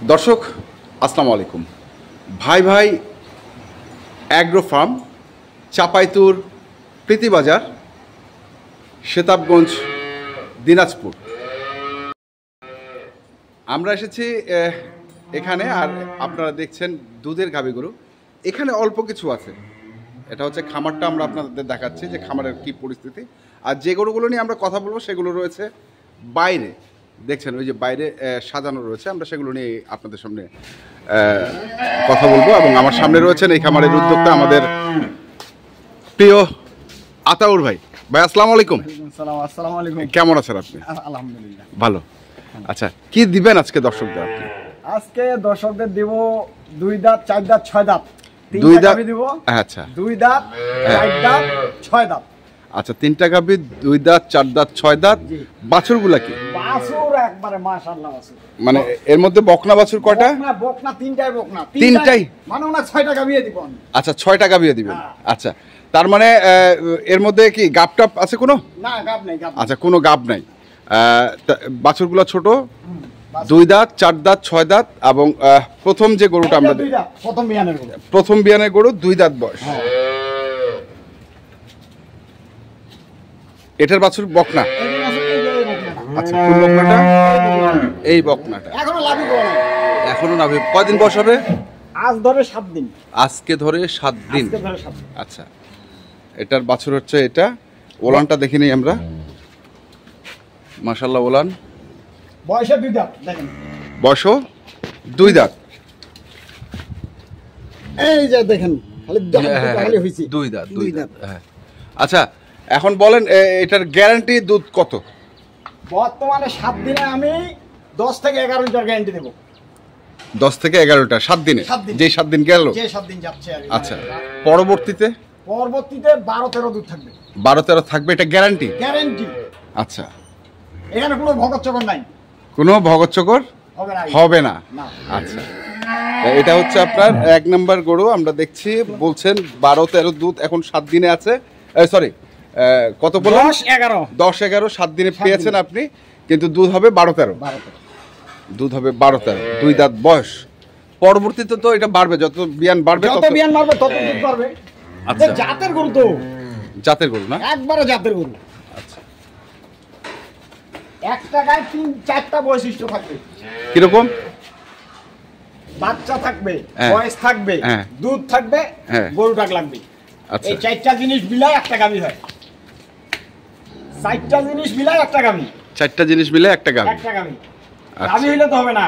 দর্শক আসসালামু আলাইকুম। ভাই ভাই অ্যাগ্রো ফার্ম, চাপাইতুর, প্রীতিবাজার, সেতাবগঞ্জ, দিনাজপুর। আমরা এসেছি এখানে, আর আপনারা দেখছেন দুধের গাভী গরু। এখানে অল্প কিছু আছে, এটা হচ্ছে খামারটা আমরা আপনাদের দেখাচ্ছি যে খামারের কী পরিস্থিতি। আর যে গরুগুলো নিয়ে আমরা কথা বলবো সেগুলো রয়েছে বাইরে, দেখছেন ওই যে বাইরে সাজানো রয়েছে, আমরা সেগুলো নিয়ে আপনাদের সামনে কথা বলবো। এবং আমার সামনে রয়েছেন এই খামারের উদ্যোক্তা আমাদের প্রিয় আতাউর ভাই। ভাই আসসালামু আলাইকুম। আসসালামু আলাইকুম। কেমন আছেন আপনি? আলহামদুলিল্লাহ ভালো। আচ্ছা, কি দিবেন আজকে দর্শকদের আপনি? আজকে দর্শকদের দিব 2 দাঁত, 4 দাঁত, 6 দাঁত। 2 দাঁত দিব। আচ্ছা, 2 দাঁত, 4 দাঁত, 6 দাঁত। আচ্ছা, 3টা গাভী, 2 দাঁত, 4 দাঁত, 6 দাঁত। বাছুরগুলা কি? বাছুর একবারে মাশাআল্লাহ বাছুর। মানে এর মধ্যে বকনা বাছুর কয়টা? বকনা 3টাই বকনা। 3টাই? মানে ওনা 6টা গাভী দিব আমি। আচ্ছা, 6টা গাভী দিবেন। আচ্ছা, তার মানে এর মধ্যে কি গাব টাপ আছে কোনো? না, গাব নাই, গাব। আচ্ছা, কোনো গাব নাই। বাছুরগুলো ছোট, 2 দাঁত, 4 দাঁত, 6 দাঁত। এবং প্রথম যে গরুটা আমরা প্রথম বিয়ানের গরু, প্রথম বিয়ানের গরু 2 দাঁত বয়স। এটার বাছুর বকনা। আচ্ছা, কোন বকনাটা? এই বকনাটা এখনো লাভই করে না। এখনো নাভি। কয়দিন বয়স হবে? আজ ধরে 7 দিন। আজকে ধরে 7 দিন। আজকে ধরে 7 দিন। আচ্ছা, এটার বাছুর হচ্ছে এটা। ওলানটা দেখে নিই আমরা। মাশাআল্লাহ, ওলান। বয়সে 2 দাঁত দেখেন। বয়সও 2 দাঁত। এই যে দেখেন, খালি খালি হইছে 2 দাঁত, 2 দাঁত। হ্যাঁ। আচ্ছা, এখন বলেন এটার গ্যারান্টি দুধ কত? বর্তমানে 7 দিনে আমি 10 থেকে 11 লিটার গ্যারান্টি দেব। 10 থেকে 11টা 7 দিনে? 7 দিন। যেই 7 দিন গেল? যে 7 দিন যাচ্ছে আর কি। আচ্ছা, পরবর্তীতে? পরবর্তীতে 12-13 দুধ থাকবে। 12-13 থাকবে, এটা গ্যারান্টি? গ্যারান্টি। আচ্ছা, এখানে কোনো ভগৎচকর নাই। কোনো ভগৎচকর হবে না। হবে না? না। আচ্ছা, এটা হচ্ছে আপনার 1 নাম্বার গরু। আমরা দেখছি বলছেন 12-13 দুধ এখন 7 দিনে আছে। সরি, কত বললাম? 10-11। 10-11 7 দিনে পেয়েছেন আপনি, কিন্তু দুধ হবে 12-13। দুধ হবে 12-13, 2 দাঁত বয়স। পরবর্তীতে তো এটা বাড়বে, যত বিয়ান বাড়বে যত বিয়ান বাড়বে তত দুধ বাড়বে। আচ্ছা, জাতের গরু তো, জাতের গরু না? একবারে জাতের গরু। আচ্ছা, একটা গায়ে 3-4টা বৈশিষ্ট্য থাকবে। কিরকম? বাচ্চা থাকবে, হ্যাঁ। বয়স থাকবে, হ্যাঁ। দুধ থাকবে, হ্যাঁ। গরুটা লাগবে। আচ্ছা, এই 4টা জিনিস মিলাই একটা গাভী হয়। 4টা জিনিস মিলাই একটা গাভী। 4টা জিনিস মিলে একটা গাভী। একটা গাভী। আচ্ছা। গাভী হইলে তো হবে না,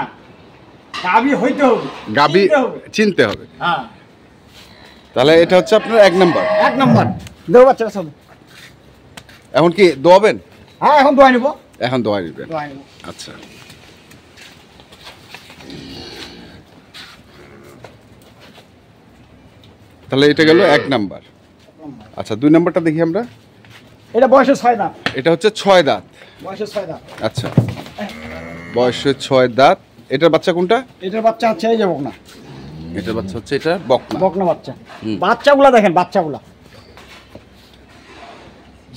গাভী হইতে হবে, গাভী চিনতে হবে। চিনতে হবে। হ্যাঁ, তাহলে এটা হচ্ছে আপনার 1 নাম্বার। 1 নাম্বার। দেও বাচ্চারা সব। এখন কি দোয়াবেন? হ্যাঁ, এখন দোয়া নিব। এখন দোয়া দিবেন। দোয়া নিব। আচ্ছা, তাহলে এটা গেল 1 নাম্বার। আচ্ছা, 2 নাম্বারটা দেখি আমরা। এটা বয়সে 6 দাঁত। এটা হচ্ছে 6 দাঁত। বয়সে 6 দাঁত। আচ্ছা, বয়সে 6 দাঁত। এটার বাচ্চা কোনটা? এটার বাচ্চা হচ্ছে এই যে বকনা। এটার বাচ্চা হচ্ছে এটা বকনা। বকনা বাচ্চা। বাচ্চাগুলা দেখেন, বাচ্চাগুলা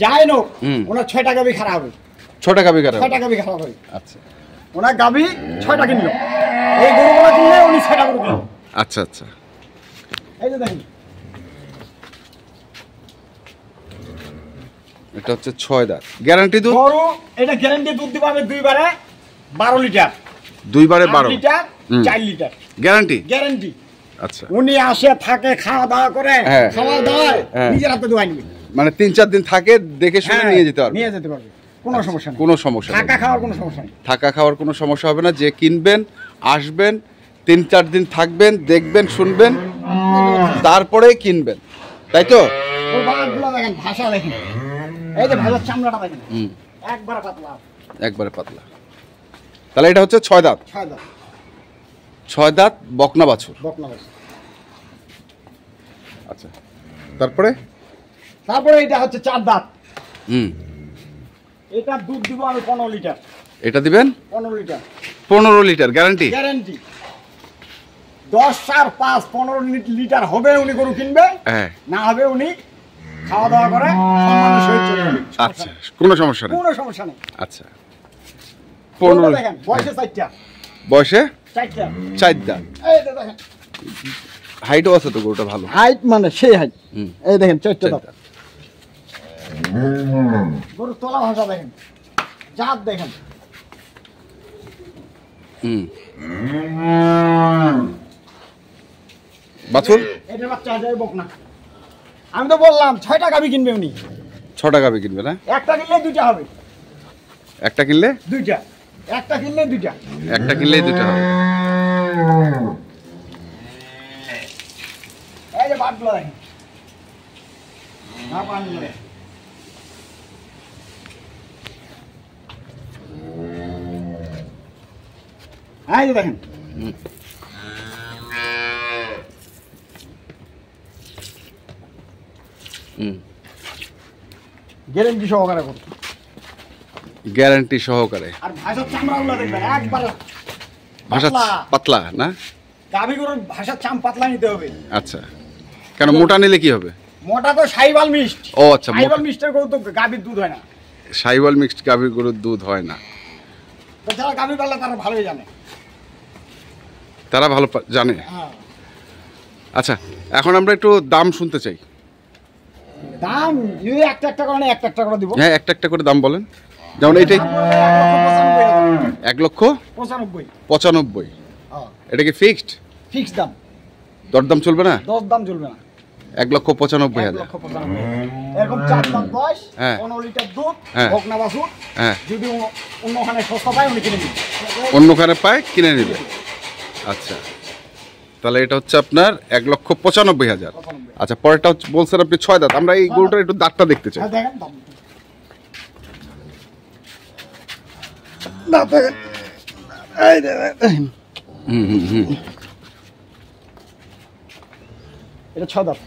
যাই নোক, ওনার 6টা গাভী খারাপ হবে। 6টা গাভী কারা? 6টা গাভী খারাপ হবে। আচ্ছা, ওনার গাভী 6টা কিনলো। এই গরুগুলো কিনলে উনি 6টা গরু কিনলো। আচ্ছা, আচ্ছা। এই যে দেখেন, এটা হচ্ছে 6 দাঁত। গ্যারান্টি দুধ? গরু এটা গ্যারান্টি দুধ দিবে আমি 2 বারে 12 লিটার। 2 বারে 12 লিটার, 4 লিটার গ্যারান্টি? গ্যারান্টি। আচ্ছা, উনি আসে থাকে, খাওয়া দাওয়া করে, হ্যাঁ। খাওয়া দাওয়ায় হ্যাঁ। নিজের হাতে দোয়া নিবে। মানে 3-4 দিন থাকে, দেখে শুনে নিয়ে যেতে পারবে? নিয়ে যেতে পারবে, কোনো সমস্যা নেই। কোনো সমস্যা নেই। থাকা খাওয়ার কোনো সমস্যা নেই। থাকা খাওয়ার কোনো সমস্যা হবে না। যে কিনবেন, আসবেন, 3-4 দিন থাকবেন, দেখবেন, শুনবেন, তারপরে কিনবেন, তাই তো? ওই বাঘগুলো দেখেন, ভাষা দেখেন, এই যে ভাষার চামড়াটা দেখেন, একবারে পাতলা, একবারে পাতলা। তাহলে এটা হচ্ছে 6 দাঁত। 6 দাঁত। 6 দাঁত বকনা বাছুর। বকনা বাছুর। আচ্ছা, তারপরে এটা হচ্ছে 4 দাঁত। এটা দুধ দিব আমি 15 লিটার। এটা দিবেন 15 লিটার। 15 litre guarantee? গ্যারান্টি। 10 আর 5 15 লিটার হবে উনি গরু কিনবে, হ্যাঁ। না হবে উনি খাওয়া দাওয়া করে সম্মানের সহিত চলে যাবে। আচ্ছা, কোনো সমস্যা নেই। কোনো সমস্যা নেই। আচ্ছা, 15 দেখেন, বয়সে 4টা। বয়সে চারটা। চার দাঁত। এই যে দেখেন হাইটও আছে তো গরুটা ভালো। হাইট মানে সেই হাইট। হুম। এই দেখেন চারটা চার দাঁত। দাঁত। গরু তোলা ভাষা দেখেন, জাত দেখেন। হুম। বাছুর এটা বাচ্চা হাজার বকনা। আমি তো বললাম 6টা গাভী কিনবে উনি। 6টা গাভী কিনবে না? একটা কিনলে 2টা হবে। একটা কিনলে 2টা। একটা কিনলে 2টা। একটা কিনলেই 2টা হবে। এই যে বাটগুলো দেখেন। না পানি করে। এই যে দেখেন। হুম। গ্যারান্টি সহকারে করতে। গ্যারান্টি সহকারে। আর ভাষার চামড়াগুলো দেখবেন একবার ভাষা পাতলা না? গাভী গরুর ভাষার চাম পাতলা নিতে হবে। আচ্ছা, কেন মোটা নিলে কি হবে? মোটা তো সাইবাল মিষ্ট। ও আচ্ছা, সাইবাল মিষ্টের গরু তো গাভীর দুধ হয় না। সাইওয়াল মিক্সড গাভীর গরুর দুধ হয় না। তো যারা গাভী পালে তারা ভালোই জানে। তারা ভালো জানে। হ্যাঁ। আচ্ছা, এখন আমরা একটু দাম শুনতে চাই। দাম যদি একটা একটা করে একটা একটা করে দিব। হ্যাঁ, একটা একটা করে দাম বলেন। যেমন এইটাই 1,95,000। হ্যাঁ, এটা কি ফিক্সড? ফিক্স দাম। দরদাম চলবে না? 10 দাম চলবে না। 1,95,000। 1,95,000 এরকম 4 দাম বয়স, হ্যাঁ। 15 লিটার দুধ, হ্যাঁ। বকনা বাছুর। হ্যাঁ, যদি অন্যখানে সস্তা পায় উনি কিনে নিবে। অন্যখানে পায় কিনে নেবে। আচ্ছা, তাহলে এটা হচ্ছে আপনার 1,95,000। আচ্ছা, পরেরটা হচ্ছে বলছেন আপনি 6 দাঁত। আমরা এই গরুটার একটু দাঁতটা দেখতে চাই। হ্যাঁ, দেখেন দাম। না দেখেন। এই দেখেন। হুম হুম হুম। এটা 6 দাম।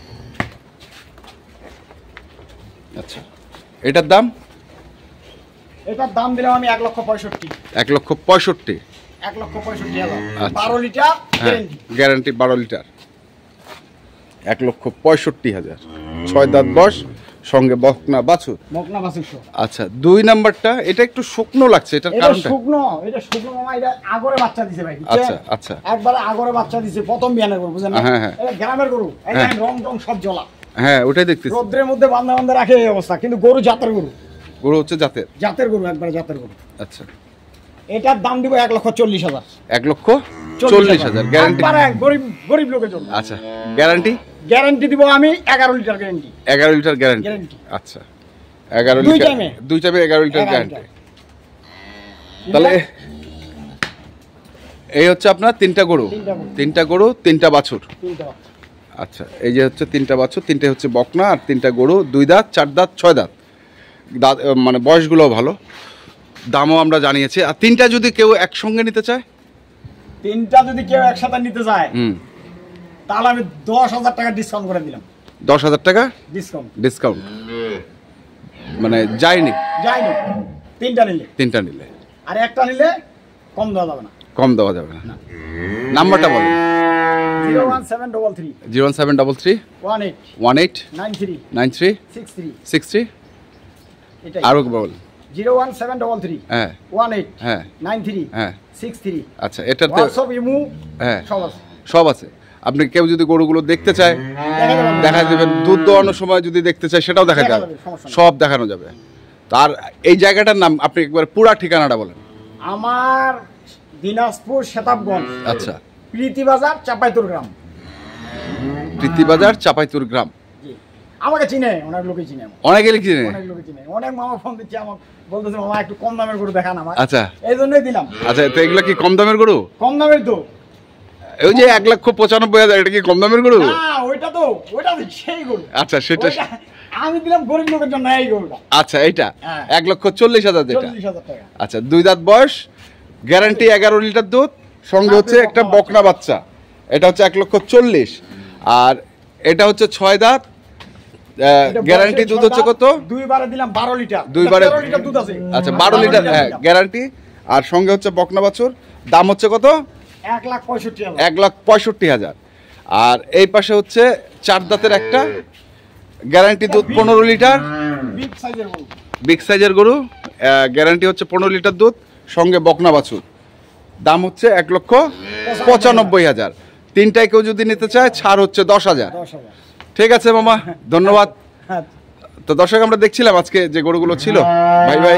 আচ্ছা, এটার দাম? এটার দাম দিলাম আমি 1,65,000। 1,65,000। 1,65,000। আচ্ছা। 12 লিটার হ্যাঁ, গ্যারান্টি। Guarantee 12 litre. 1,65,000। 6 দাঁত বয়স, সঙ্গে বকনা বাছুর। বকনা বাছুর সহ। আচ্ছা, 2 নাম্বারটা এটা একটু শুকনো লাগছে, এটার এটা কারণটা? শুকনো, এটা শুকনো মামা, এটা আগরে বাচ্চা দিছে ভাই। বুঝছেন? আচ্ছা আচ্ছা। একবারে আগরে বাচ্চা দিছে, প্রথম বিয়ানের গরু, বুঝেন না? হ্যাঁ, হ্যাঁ। এটা গ্রামের গরু। এই হ্যাঁ। দেখেন রং সব জ্বলা। হ্যাঁ, ওটাই দেখতেছি। রোদ্রের মধ্যে বান্ধা বান্ধা রাখে এই অবস্থা, কিন্তু গরু জাতের গরু। গরু হচ্ছে জাতের। জাতের গরু, একবারে জাতের গরু। আচ্ছা, এটার দাম দিব 1,40,000। 1,40,000 গ্যারান্টি। একবারে গরিব গরিব লোকের জন্য। আচ্ছা, গ্যারান্টি? গ্যারান্টি দিব আমি 11 litre guarantee. 11 litre guarantee. Guarantee. আচ্ছা, 11 দুই লিটার। টাইমে? 2 টাইমে 11 লিটার 11 গ্যারান্টি। লিটার। তাহলে এই হচ্ছে আপনার 3টা গরু। 3টা গরু, 3টা বাছুর। 3টা বাচ্চা। আচ্ছা, এই যে হচ্ছে 3টা বাছুর, 3টে হচ্ছে বকনা, আর 3টা গরু, 2 দাঁত, 4 দাঁত, 6 দাঁত। দাঁত মানে বয়সগুলোও ভালো, দামও আমরা জানিয়েছি। আর 3টা যদি কেউ একসঙ্গে নিতে চায়? 3টা যদি কেউ একসাথে নিতে চায়, হুম, তাহলে আমি 10,000 টাকা ডিসকাউন্ট করে দিলাম। 10,000 টাকা ডিসকাউন্ট। ডিসকাউন্ট, মানে যায়নি যায়নি 3টা নিলে। 3টা নিলে। আর একটা নিলে কম দেওয়া যাবে না। কম দেওয়া যাবে না। নাম্বারটা বলেন। 01733 01733 18 18 93 93 63। 63। এটাই। আরও বল। 01733 হ্যাঁ 18 হ্যাঁ 93 হ্যাঁ। 63। আচ্ছা, এটাতে হোয়াটসঅ্যাপ, ইমো হ্যাঁ সব আছে। সব আছে। আপনি কেউ যদি গরুগুলো দেখতে চায়, দেখা যাবে। দেখা যাবে। দুধ দোয়ানোর সময় যদি দেখতে চায়, সেটাও দেখা দেখা যাবে। যাবে, সমস্যা নেই। সব দেখানো যাবে। তার এই জায়গাটার নাম আপনি একবার পুরা ঠিকানাটা বলেন। আমার দিনাজপুর সেতাবগঞ্জ, আচ্ছা, প্রীতিবাজার, চাপাইতুর গ্রাম। প্রীতিবাজার, চাপাইতুর গ্রাম। জি। আমাকে চিনে, অনেক লোকে চিনে আমাকে। অনেকে লিখে নেই। অনেক লোকে চিনে। অনেক মামা ফোন দিচ্ছে আমাকে, বলতেছে মামা একটু কম দামের গরু দেখান আমার। আচ্ছা এই জন্যই দিলাম। আচ্ছা, তো এগুলো কি কম দামের গরু? কম দামের তো ওই যে 1,95,000, এটা কি কম দামের গরু? না, ওইটা তো সেই গরু। আচ্ছা, সেটা। ওইটা আমি দিলাম গরিব লোকের জন্য এই গরুটা। আচ্ছা, এইটা হ্যাঁ। 1,40,000 যেটা। 40,000 টাকা। আচ্ছা, 2 দাঁত বয়স, গ্যারান্টি 11 লিটার দুধ, সঙ্গে হচ্ছে একটা বকনা বাচ্চা। এটা হচ্ছে 1,40,000। আর এটা হচ্ছে 6 দাঁত, এটা গ্যারান্টি বয়সের দুধ ছটা, হচ্ছে কত? দুইবারে দিলাম 12 লিটার। 2বারে 13 লিটার দুধ আছে। আচ্ছা, 12 লিটার, হ্যাঁ দিলাম। গ্যারান্টি। আর সঙ্গে হচ্ছে বকনা বাছুর। দাম হচ্ছে কত? 1,65,000। 1,65,000। আর এই পাশে হচ্ছে 4 দাঁতের একটা, গ্যারান্টি দুধ 15 লিটার। বিগ সাইজের গরু। বিগ সাইজের গরু, গ্যারান্টি হচ্ছে 15 লিটার দুধ, সঙ্গে বকনা বাছুর। দাম হচ্ছে 1,65,000। 95,000। তিনটায় কেউ যদি নিতে চায় ছাড় হচ্ছে 10,000। 10,000। ঠিক আছে মামা, ধন্যবাদ। হ্যাঁ। তো দর্শক, আমরা দেখছিলাম আজকে যে গরুগুলো ছিল ভাই ভাই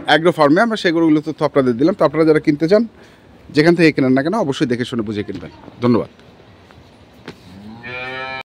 অ্যাগ্রো ফার্মে, আমরা সেই গরুগুলো তথ্য আপনাদের দিলাম। তো আপনারা যারা কিনতে চান, যেখান থেকে কেনেন না কেন, অবশ্যই দেখে শুনে বুঝে কিনবেন। ধন্যবাদ।